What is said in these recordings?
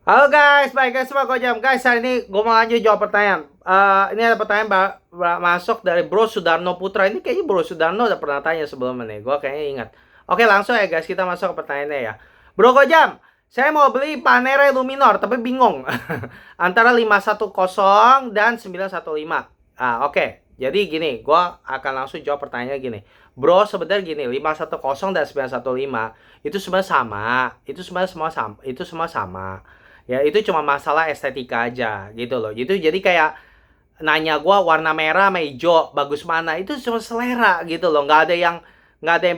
Halo guys, baik guys semua Kojam. Guys, hari ini gue mau lanjut jawab pertanyaan. Ini ada pertanyaan masuk dari Bro Sudarno Putra. Ini kayaknya Bro Sudarno udah pernah tanya sebelumnya nih. Gue kayaknya ingat. Oke, langsung ya guys, kita masuk ke pertanyaannya ya. Bro Kojam, saya mau beli Panere Luminor tapi bingung antara 510 dan 915. Oke. Jadi gini, gue akan langsung jawab pertanyaannya gini. Bro, sebenarnya gini, 510 dan 915 itu sebenarnya sama. Itu sebenarnya semua sama. Itu semua sama. Ya, itu cuma masalah estetika aja gitu loh. Itu jadi kayak nanya gua warna merah sama hijau bagus mana, itu cuma selera gitu loh. Nggak ada yang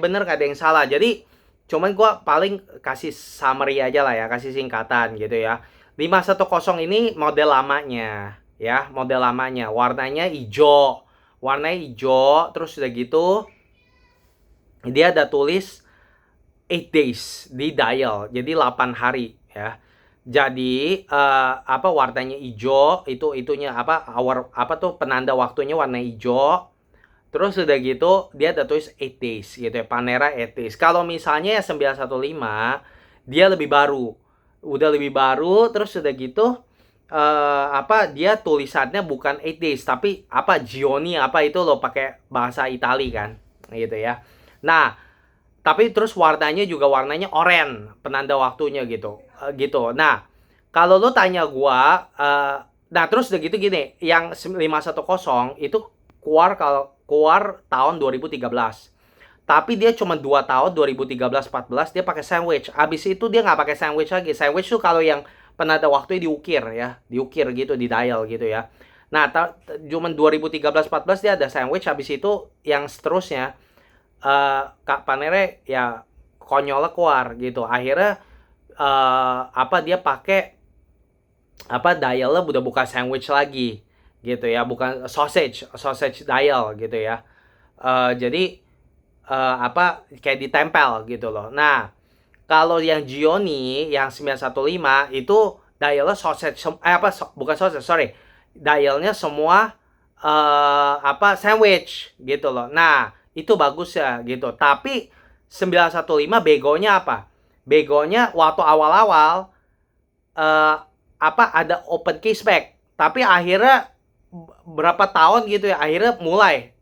bener, nggak ada yang salah. Jadi cuman gua paling kasih summary aja lah ya, kasih singkatan gitu ya. 510 ini model lamanya ya, model lamanya. Warnanya hijau. Warnanya hijau, terus udah gitu dia ada tulis 8 days di dial. Jadi 8 hari ya. Jadi apa warnanya hijau, itunya apa hour apa tuh penanda waktunya warna hijau. Terus udah gitu dia ada tulis 8 days gitu ya, Panera 8 days. Kalau misalnya ya 915 dia lebih baru. Udah lebih baru, terus udah gitu apa dia tulisannya bukan 8 days tapi apa Gioni apa itu loh, pakai bahasa Itali kan gitu ya. Nah, tapi terus warnanya juga warnanya oranye, penanda waktunya gitu. Gitu. Nah, kalau lo tanya gua, nah terus udah gitu gini, yang 510 itu keluar tahun 2013. Tapi dia cuma 2 tahun 2013-14 dia pakai sandwich. Abis itu dia nggak pakai sandwich lagi. Sandwich tuh kalau yang penanda waktunya diukir ya, diukir gitu di dial gitu ya. Nah, cuma 2013-14 dia ada sandwich. Habis itu yang seterusnya Kak Panere ya konyolnya keluar gitu. Akhirnya apa dia pakai apa dialnya udah bukan sandwich lagi gitu ya, bukan sausage dial gitu ya. Jadi apa kayak ditempel gitu loh. Nah, kalau yang Gioni yang 915 itu dialnya sausage apa bukan sausage, sorry. Dialnya semua apa sandwich gitu loh. Nah, itu bagus ya gitu. Tapi 915 begonya apa? Begonya waktu awal-awal apa ada open case back. Tapi akhirnya berapa tahun gitu ya, akhirnya mulai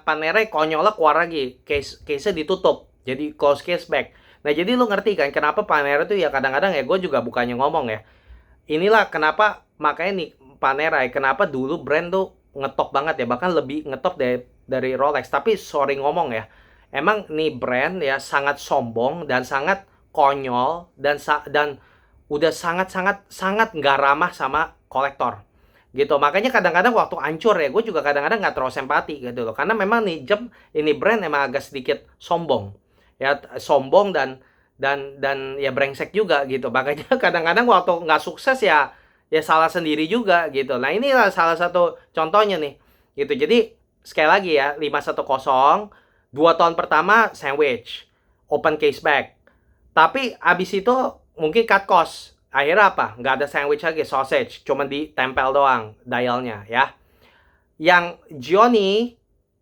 Panere konyolnya keluar lagi, case-nya ditutup. Jadi close case back. Nah, jadi lu ngerti kan kenapa Panera tuh ya kadang-kadang ya gue juga bukannya ngomong ya. Inilah kenapa makanya nih Panerai kenapa dulu brand tuh ngetop banget ya, bahkan lebih ngetop dari Rolex. Tapi sorry ngomong ya, emang nih brand ya sangat sombong dan sangat konyol dan udah sangat sangat sangat nggak ramah sama kolektor gitu. Makanya kadang-kadang waktu hancur ya gue juga kadang-kadang nggak terlalu simpati gitu loh, karena memang nih ini brand emang agak sedikit sombong ya, sombong dan ya brengsek juga gitu. Makanya kadang-kadang waktu nggak sukses ya ya salah sendiri juga gitu. Nah, inilah salah satu contohnya nih gitu. Jadi sekali lagi ya, 510 2 tahun pertama sandwich open case back, tapi abis itu mungkin cut cost. Akhirnya apa? Nggak ada sandwich lagi, sausage. Cuma ditempel doang dialnya ya. Yang Gioni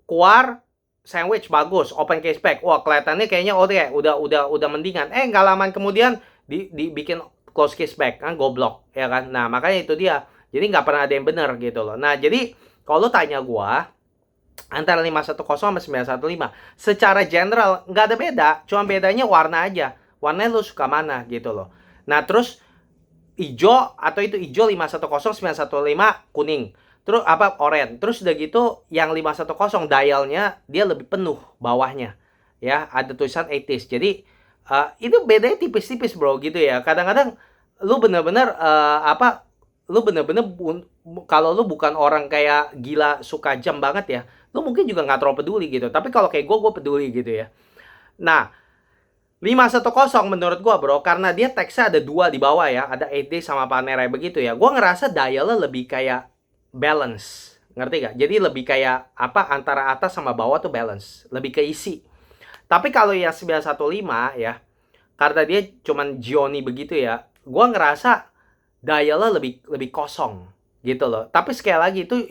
keluar sandwich bagus, open case back. Wah, kelihatannya kayaknya oke, udah mendingan. Nggak lama kemudian dibikin close case back kan, goblok ya kan. Nah, makanya itu dia. Jadi nggak pernah ada yang benar gitu loh. Nah, jadi kalau tanya gua antara 510 sama 915 secara general nggak ada beda, cuma bedanya warna aja. Warnanya lu suka mana gitu loh. Nah, terus hijau atau itu hijau 510, 915 kuning. Terus apa oranye. Terus udah gitu yang 510 dialnya dia lebih penuh bawahnya. Ya, ada tulisan 80s. Jadi itu bedanya tipis-tipis, Bro, gitu ya. Kadang-kadang lu bener-bener apa lu bener-bener kalau lu bukan orang kayak gila suka jam banget ya, lu mungkin juga nggak terlalu peduli gitu. Tapi kalau kayak gue peduli gitu ya. Nah, 510 menurut gua, Bro, karena dia teksnya ada dua di bawah ya, ada 8D sama Panerai begitu ya. Gua ngerasa dialnya lebih kayak balance. Ngerti gak? Jadi lebih kayak apa antara atas sama bawah tuh balance, lebih keisi. Tapi kalau yang 915 ya, karena dia cuman Gioni begitu ya, gua ngerasa dialnya lebih lebih kosong gitu loh. Tapi sekali lagi itu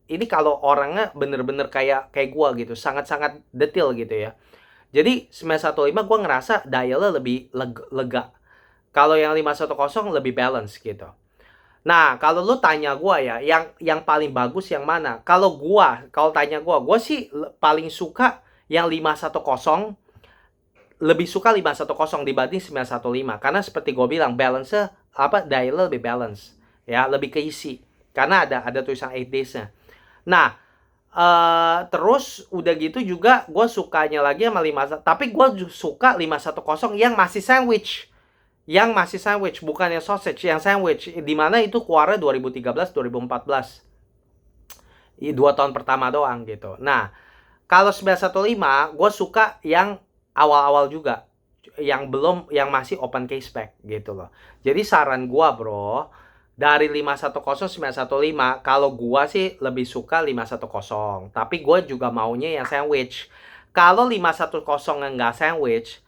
ini kalau orangnya bener-bener kayak gua gitu, sangat-sangat detail gitu ya. Jadi 915 gue ngerasa dialnya lebih lega. Kalau yang 510 lebih balance gitu. Nah, kalau lu tanya gua ya, yang paling bagus yang mana? Kalau tanya gua sih paling suka yang 510, lebih suka 510 dibanding 915 karena seperti gue bilang balance dial lebih balance ya, lebih keisi karena ada tulisan 8 days-nya. Nah, terus udah gitu juga gue sukanya lagi sama tapi gue suka 510 yang masih sandwich. Yang masih sandwich, bukan yang sausage, yang sandwich. Di mana itu keluarnya 2013 2014. 2 tahun pertama doang gitu. Nah, kalau 915 gue suka yang awal-awal juga, yang masih open case back gitu loh. Jadi saran gue bro, dari 510 915, kalau gue sih lebih suka 510, tapi gue juga maunya yang sandwich. Kalau 510 yang nggak sandwich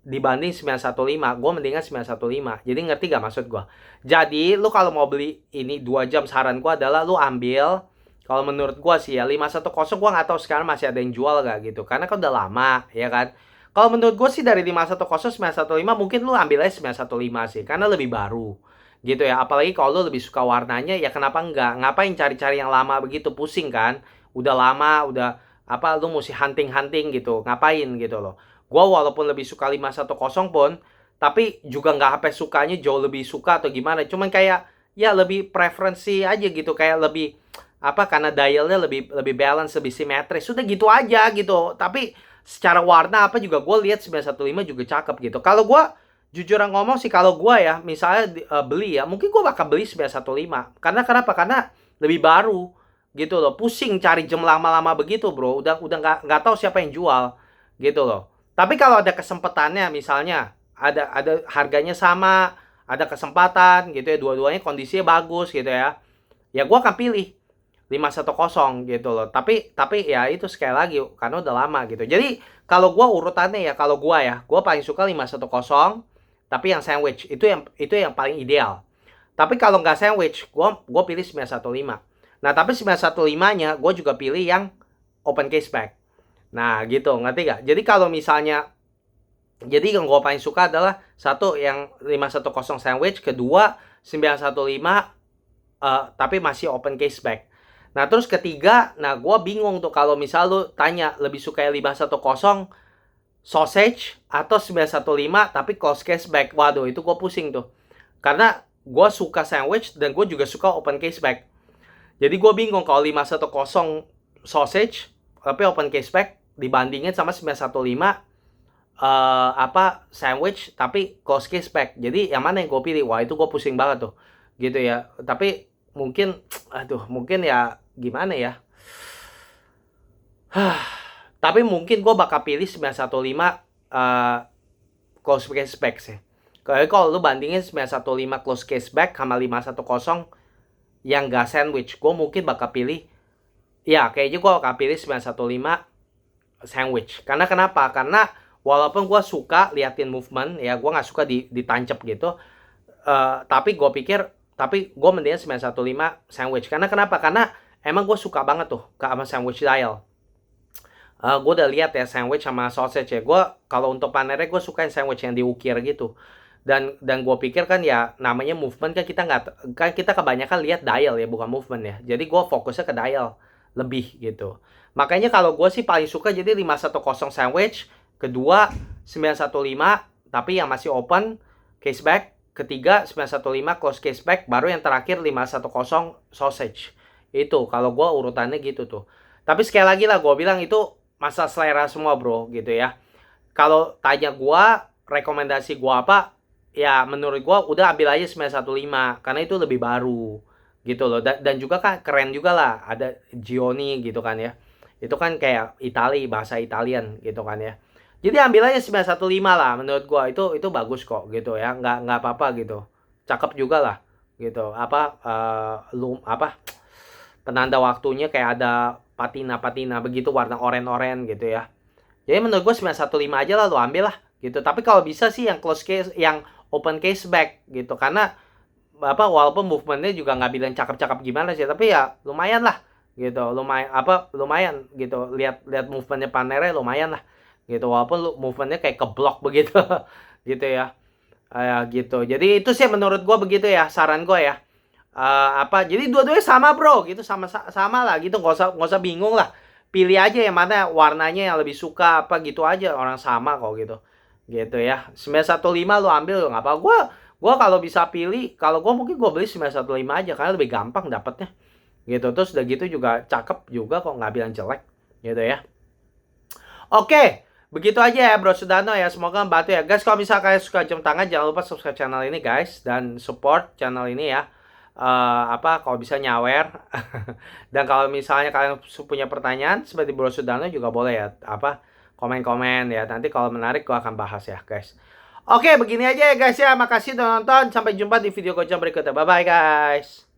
dibanding 915, gue mendingan 915. Jadi ngerti gak maksud gue? Jadi lu kalau mau beli ini 2 jam, saran gue adalah lu ambil, kalau menurut gue sih ya 510, gue nggak tahu sekarang masih ada yang jual gak gitu, karena kan udah lama ya kan. Kalau menurut gue sih dari 510 915 mungkin lu ambil aja 915 sih, karena lebih baru gitu ya. Apalagi kalau lu lebih suka warnanya ya, kenapa enggak? Ngapain cari-cari yang lama begitu, pusing kan? Udah lama, udah lu mesti hunting-hunting gitu, ngapain gitu loh. Gue walaupun lebih suka 510 pun, tapi juga nggak apa sukanya jauh lebih suka atau gimana. Cuman kayak ya lebih preferensi aja gitu, kayak lebih karena dialnya lebih balance, lebih simetris. Sudah gitu aja gitu. Tapi secara warna juga gue lihat 915 juga cakep gitu. Kalau gue jujur ngomong sih, kalau gue ya misalnya beli ya, mungkin gue bakal beli 915. Karena kenapa? Karena lebih baru gitu loh. Pusing cari jam lama-lama begitu bro. Udah nggak tahu siapa yang jual gitu loh. Tapi kalau ada kesempatannya, misalnya ada harganya sama, ada kesempatan gitu ya, dua-duanya kondisinya bagus gitu ya, ya gue akan pilih 510 gitu loh. Tapi ya itu sekali lagi karena udah lama gitu. Jadi kalau gue urutannya ya, kalau gue paling suka 510 tapi yang sandwich. Itu yang paling ideal. Tapi kalau nggak sandwich, gue pilih 915. Nah, tapi 915-nya gue juga pilih yang open case back. Nah gitu, ngerti gak? Jadi kalau misalnya, jadi yang gue paling suka adalah satu yang 510 sandwich, kedua 915 tapi masih open case back. Nah terus ketiga, nah gue bingung tuh kalau misal lu tanya lebih suka 510 sausage atau 915 tapi close case back. Waduh, itu gue pusing tuh. Karena gue suka sandwich dan gue juga suka open case back. Jadi gue bingung kalau 510 sausage tapi open case back dibandingin sama 915 sandwich tapi close case back. Jadi yang mana yang gue pilih? Wah, itu gue pusing banget tuh gitu ya. Tapi mungkin mungkin ya gimana ya, tapi mungkin gue bakal pilih 915 close case back sih. Kalau lu bandingin 915 close case back sama 510 yang gak sandwich, gue mungkin bakal pilih, ya kayaknya gue bakal pilih 915 sandwich. Karena kenapa? Karena walaupun gue suka liatin movement ya, gue nggak suka ditancap gitu, tapi gue mendingan 915 sandwich. Karena kenapa? Karena emang gue suka banget tuh sama sandwich dial. Gue udah lihat ya sandwich sama sausage ya. Gue kalau untuk panernya gue suka yang sandwich yang diukir gitu. Dan gue pikir kan ya namanya movement kan, kita kebanyakan lihat dial ya, bukan movement ya. Jadi gue fokusnya ke dial lebih gitu. Makanya kalau gue sih paling suka jadi 510 sandwich, kedua 915 tapi yang masih open case back, ketiga 915 close case back, baru yang terakhir 510 sausage. Itu kalau gue urutannya gitu tuh. Tapi sekali lagi lah gue bilang itu masalah selera semua bro gitu ya. Kalau tanya gue rekomendasi gue apa, ya menurut gue udah ambil aja 915 karena itu lebih baru gitu loh. Dan juga kan keren juga lah, ada Gioni gitu kan ya. Itu kan kayak bahasa Italian gitu kan ya. Jadi ambil aja 915 lah, menurut gue itu bagus kok gitu ya. Nggak apa-apa gitu. Cakep juga lah gitu. Penanda waktunya kayak ada patina-patina begitu, warna oranye-oranye gitu ya. Jadi menurut gue 915 aja lah, lu ambil lah gitu. Tapi kalau bisa sih yang close case, yang open case back gitu, karena walaupun movementnya juga nggak bilang cakep-cakep gimana sih, tapi ya lumayan lah gitu, lumayan gitu, lihat movementnya panernya lumayan lah gitu, walaupun movementnya kayak keblok begitu gitu ya. Gitu. Jadi itu sih menurut gue begitu ya, saran gue ya. Jadi dua-duanya sama bro, gitu, sama lah gitu, nggak usah bingung lah. Pilih aja yang mana warnanya yang lebih suka apa gitu aja, orang sama kok gitu ya. 915 lu ambil nggak apa. Gua kalau bisa pilih, kalau gua mungkin gua beli 915 aja karena lebih gampang dapetnya gitu. Terus udah gitu juga cakep juga kok, nggak bilang jelek gitu ya. Oke, begitu aja ya Bro Sudano ya. Semoga membantu ya. Guys, kalau misalnya kalian suka jam tangan, jangan lupa subscribe channel ini guys. Dan support channel ini ya. Kalau bisa nyawer. Dan kalau misalnya kalian punya pertanyaan seperti Bro Sudano juga boleh ya. Komen-komen ya. Nanti kalau menarik gua akan bahas ya guys. Oke, begini aja ya guys ya. Makasih udah nonton. Sampai jumpa di video gojam berikutnya. Bye-bye guys.